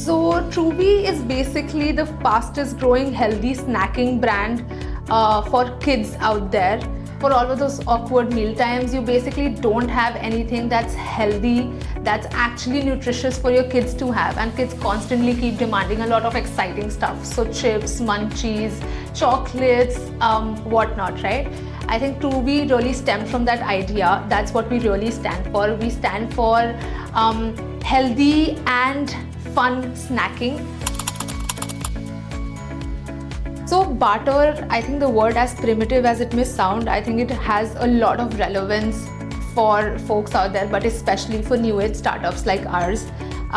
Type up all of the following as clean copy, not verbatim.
So Troovy is basically the fastest growing healthy snacking brand for kids out there. For all of those awkward meal times, you basically don't have anything that's healthy, that's actually nutritious for your kids to have, and kids constantly keep demanding a lot of exciting stuff. So chips, munchies, chocolates, whatnot, right? I think Troovy really stemmed from that idea. That's what we really stand for. We stand for healthy and fun snacking. So Barter, I think the word, as primitive as it may sound, I think it has a lot of relevance for folks out there, but especially for new age startups like ours.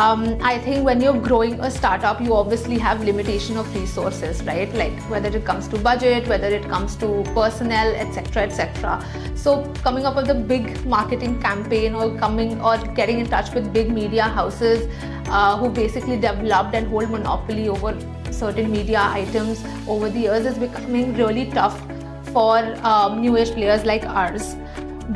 I think when you're growing a startup, you obviously have limitation of resources, right? Like whether it comes to budget, whether it comes to personnel, etc., etc. So coming up with a big marketing campaign or getting in touch with big media houses who basically developed and hold monopoly over certain media items over the years is becoming really tough for new age players like ours.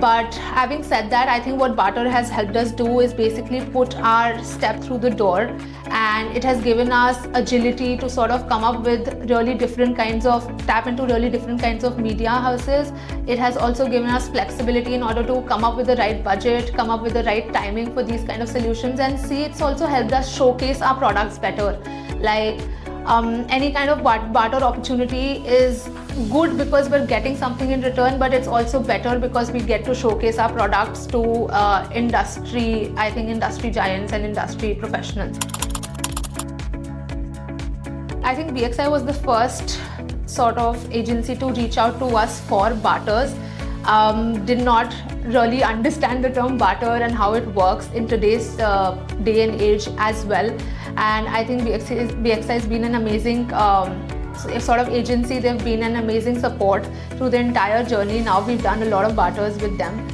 But having said that, I think what Barter has helped us do is basically put our step through the door, and it has given us agility to sort of come up with tap into really different kinds of media houses. It has also given us flexibility in order to come up with the right budget, come up with the right timing for these kind of solutions, and it's also helped us showcase our products better. Like any kind of barter opportunity is good because we're getting something in return, but it's also better because we get to showcase our products to industry giants and industry professionals. I think BXI was the first sort of agency to reach out to us for barters. Did not really understand the term barter and how it works in today's day and age as well. And I think BXI has been an amazing sort of agency. They've been an amazing support through the entire journey. Now we've done a lot of barters with them.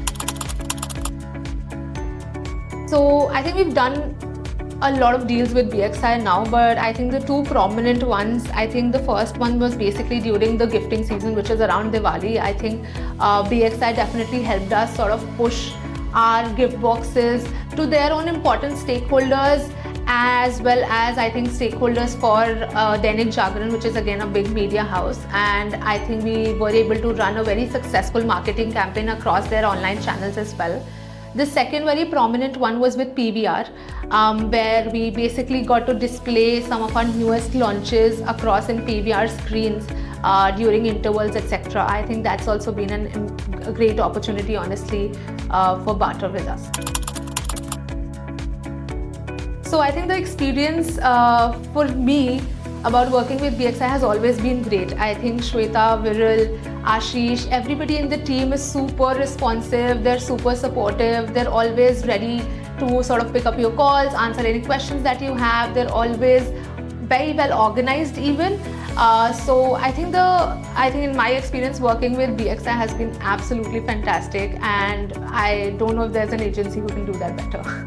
So I think we've done a lot of deals with BXI now, but I think the two prominent ones, I think the first one was basically during the gifting season, which is around Diwali. I think BXI definitely helped us sort of push our gift boxes to their own important stakeholders, as well as I think stakeholders for Dainik Jagran, which is again a big media house. And I think we were able to run a very successful marketing campaign across their online channels as well. The second very prominent one was with PVR, where we basically got to display some of our newest launches across in PVR screens during intervals, etc. I think that's also been a great opportunity, honestly, for Barter with us. So I think the experience for me about working with BXI has always been great. I think Shweta, Viral, Ashish, everybody in the team is super responsive, they're super supportive, they're always ready to sort of pick up your calls, answer any questions that you have. They're always very well organized even. So I think in my experience working with BXI has been absolutely fantastic, and I don't know if there's an agency who can do that better.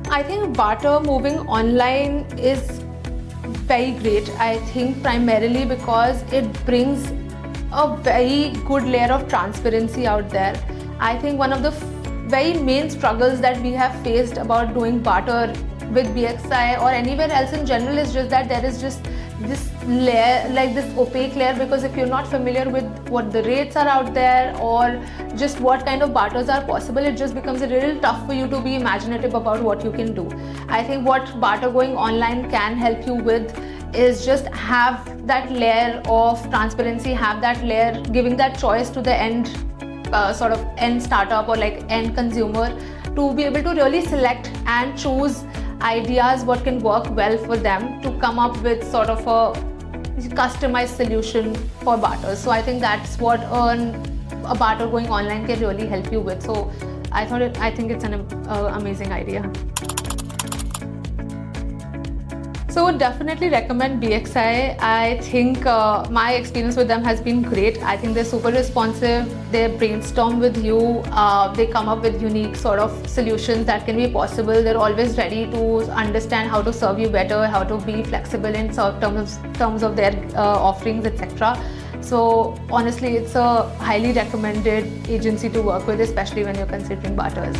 I think Barter moving online is very great. I think primarily because it brings a very good layer of transparency out there. I think one of the very main struggles that we have faced about doing barter with BXI or anywhere else in general is just that there is just this layer, like this opaque layer, because if you're not familiar with what the rates are out there or just what kind of barters are possible, it just becomes a little tough for you to be imaginative about what you can do. I think what barter going online can help you with is just have that layer of transparency, have that layer giving that choice to the end startup or like end consumer to be able to really select and choose ideas what can work well for them to come up with sort of a customized solution for barter. So I think that's what a barter going online can really help you with. So I think it's an amazing idea. So would definitely recommend BXI. I think my experience with them has been great. I think they're super responsive. They brainstorm with you. They come up with unique sort of solutions that can be possible. They're always ready to understand how to serve you better, how to be flexible in terms of their offerings, etc. So honestly, it's a highly recommended agency to work with, especially when you're considering barters.